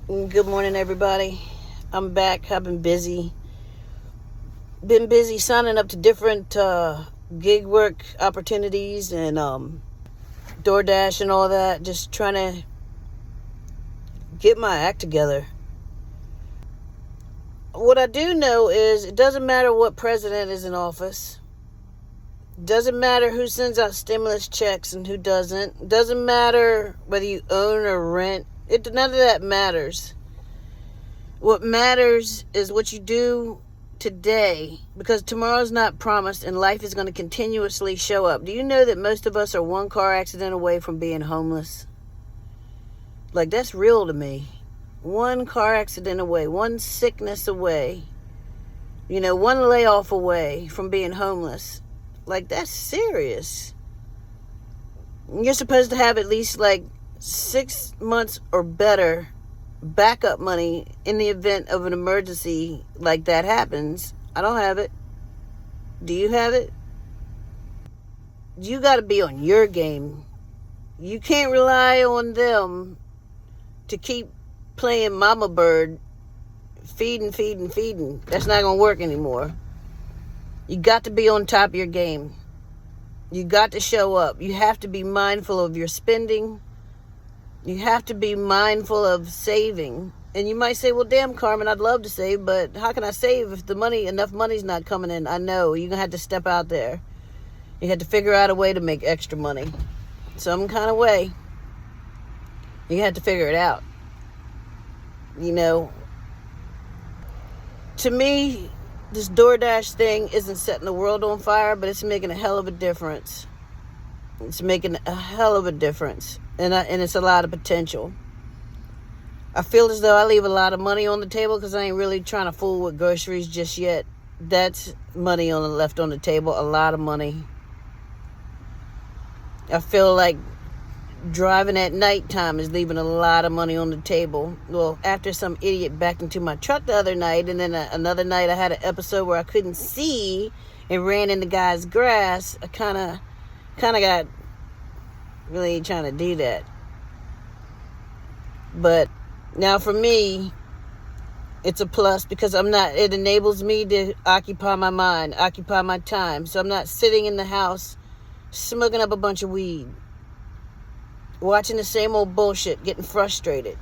Good morning, everybody. I'm back. I've been busy. Been busy signing up to different gig work opportunities and DoorDash and all that. Just trying to get my act together. What I do know is it doesn't matter what president is in office. It doesn't matter who sends out stimulus checks and who doesn't. It doesn't matter whether you own or rent. None of that matters. What matters is what you do today, because tomorrow's not promised and life is going to continuously show up. Do you know that most of us are one car accident away from being homeless? Like, that's real to me. One car accident away, one sickness away, one layoff away from being homeless. Like, that's serious. You're supposed to have at least 6 months or better backup money in the event of an emergency like that happens. I don't have it. Do you have it? You got to be on your game. You can't rely on them to keep playing mama bird, feeding. That's not going to work anymore. You got to be on top of your game. You got to show up. You have to be mindful of your spending. You have to be mindful of saving. And you might say, well, damn, Carmen, I'd love to save, but how can I save if enough money's not coming in? I know. You're going to have to step out there. You have to figure out a way to make extra money. Some kind of way. You have to figure it out. To me, this DoorDash thing isn't setting the world on fire, but it's making a hell of a difference. It's making a hell of a difference. And it's a lot of potential. I feel as though I leave a lot of money on the table because I ain't really trying to fool with groceries just yet. That's money left on the table, a lot of money. I feel like driving at nighttime is leaving a lot of money on the table. Well, after some idiot backed into my truck the other night, and then another night I had an episode where I couldn't see and ran in the guy's grass, I kind of got... really ain't trying to do that. But now for me, it's a plus because it enables me to occupy my mind, occupy my time. So I'm not sitting in the house smoking up a bunch of weed, watching the same old bullshit, getting frustrated,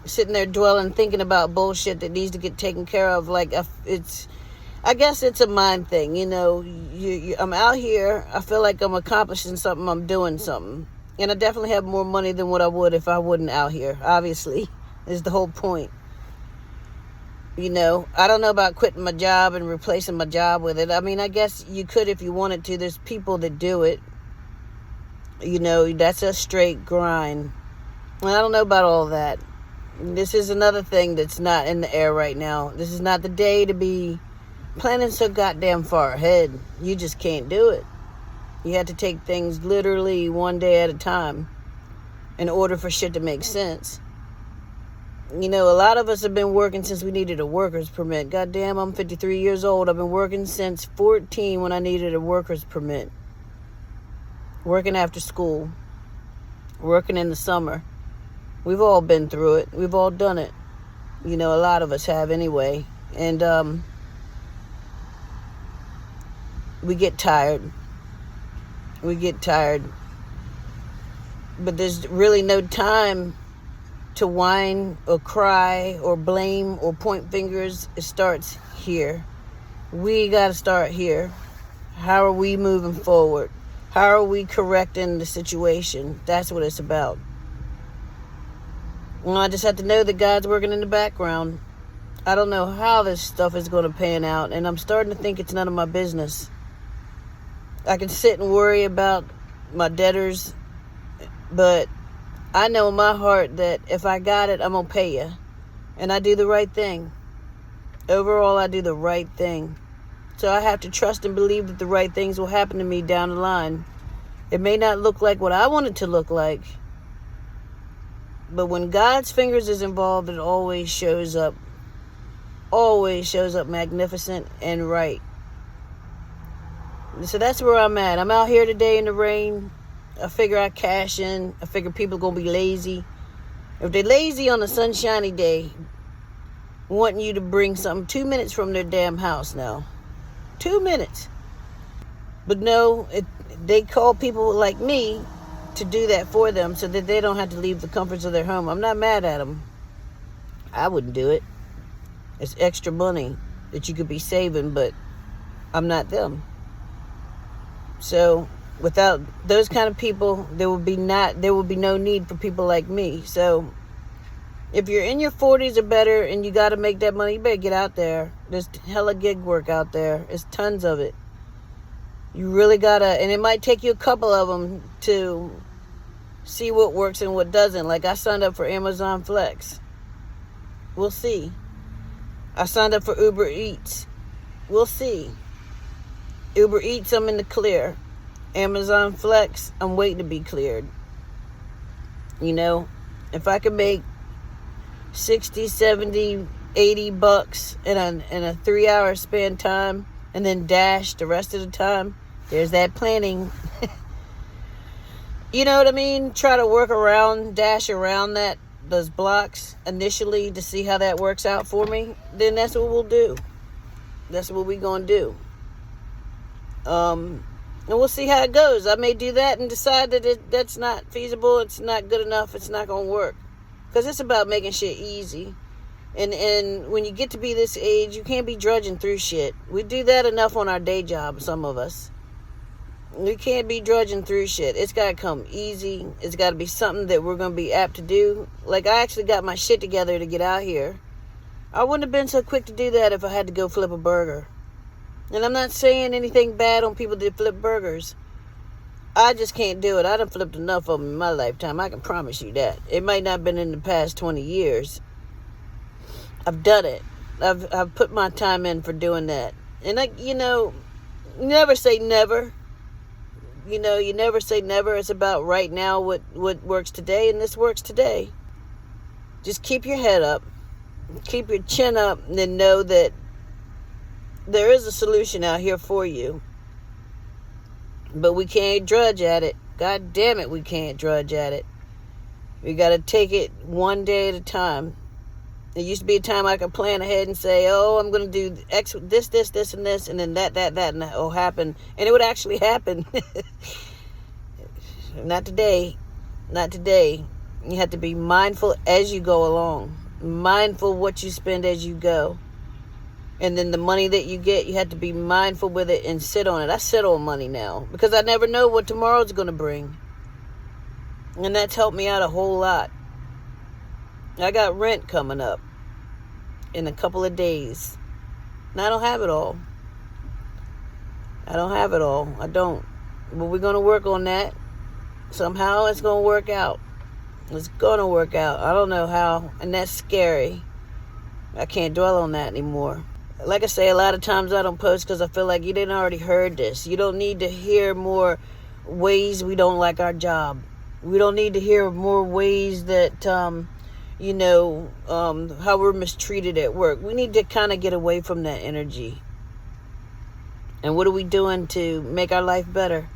sitting there dwelling, thinking about bullshit that needs to get taken care of. I guess it's a mind thing, I'm out here, I feel like I'm accomplishing something, I'm doing something. And I definitely have more money than what I would if I wasn't out here, obviously, is the whole point. I don't know about quitting my job and replacing my job with it. I mean, I guess you could if you wanted to. There's people that do it. That's a straight grind. I don't know about all that. This is another thing that's not in the air right now. This is not the day to be planning so goddamn far ahead. You just can't do it. You have to take things literally one day at a time in order for shit to make sense. A lot of us have been working since we needed a worker's permit. Goddamn, I'm 53 years old. I've been working since 14 when I needed a worker's permit. Working after school. Working in the summer. We've all been through it. We've all done it. A lot of us have anyway. And, we get tired. But there's really no time to whine or cry or blame or point fingers. It starts here. We got to start here. How are we moving forward? How are we correcting the situation? That's what it's about. Well, I just have to know that God's working in the background. I don't know how this stuff is going to pan out, and I'm starting to think it's none of my business. I can sit and worry about my debtors, but I know in my heart that if I got it, I'm going to pay you. And I do the right thing. Overall, I do the right thing. So I have to trust and believe that the right things will happen to me down the line. It may not look like what I want it to look like, but when God's fingers is involved, it always shows up magnificent and right. So that's where I'm at. I'm out here today in the rain. I figure I cash in. I figure people are going to be lazy. If they're lazy on a sunshiny day, wanting you to bring something 2 minutes from their damn house now. 2 minutes. But no, they call people like me to do that for them so that they don't have to leave the comforts of their home. I'm not mad at them. I wouldn't do it. It's extra money that you could be saving, but I'm not them. So without those kind of people, there would be no need for people like me. So if you're in your 40s or better and you got to make that money, you better get out there. There's hella gig work out there. There's tons of it. You really gotta, and it might take you a couple of them to see what works and what doesn't. Like I signed up for Amazon Flex. We'll see. I signed up for Uber Eats. We'll see. Uber Eats, I'm in the clear. Amazon Flex, I'm waiting to be cleared. You know, if I can make 60, 70, 80 bucks in a 3-hour span time and then dash the rest of the time, there's that planning. You know what I mean? Try to work around, dash around those blocks initially to see how that works out for me. Then that's what we'll do. That's what we're going to do. And we'll see how it goes. I may do that and decide that that's not feasible. It's not good enough. It's not going to work. Because it's about making shit easy. And when you get to be this age, you can't be drudging through shit. We do that enough on our day job, some of us. We can't be drudging through shit. It's got to come easy. It's got to be something that we're going to be apt to do. Like, I actually got my shit together to get out here. I wouldn't have been so quick to do that if I had to go flip a burger. And I'm not saying anything bad on people that flip burgers. I just can't do it. I done flipped enough of them in my lifetime. I can promise you that. It might not have been in the past 20 years. I've done it. I've put my time in for doing that. And never say never. You never say never. It's about right now what works today, and this works today. Just keep your head up. Keep your chin up, and then know that there is a solution out here for you. But we can't drudge at it. God damn it, we can't drudge at it. We got to take it one day at a time. There used to be a time I could plan ahead and say, oh, I'm going to do X, this, and this, and then that, and that will happen. And it would actually happen. Not today. Not today. You have to be mindful as you go along. Mindful what you spend as you go. And then the money that you get, you have to be mindful with it and sit on it. I sit on money now because I never know what tomorrow's going to bring. And that's helped me out a whole lot. I got rent coming up in a couple of days. And I don't have it all. I don't. But we're going to work on that. Somehow it's going to work out. It's going to work out. I don't know how. And that's scary. I can't dwell on that anymore. Like I say, a lot of times I don't post because I feel like you didn't already heard this. You don't need to hear more ways we don't like our job. We don't need to hear more ways that, how we're mistreated at work. We need to kind of get away from that energy. And what are we doing to make our life better?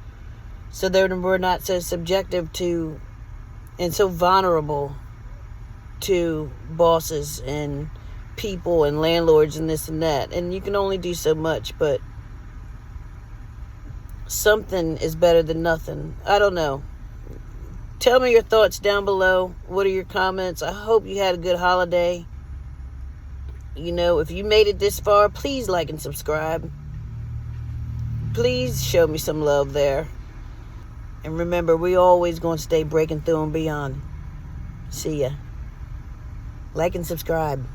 So that we're not so subjective to and so vulnerable to bosses and people and landlords and this and that. And you can only do so much, but something is better than nothing. I don't know. Tell me your thoughts down below. What are your comments? I hope you had a good holiday. If you made it this far, please like and subscribe. Please show me some love there. And remember, we always going to stay breaking through and beyond. See ya. Like and subscribe.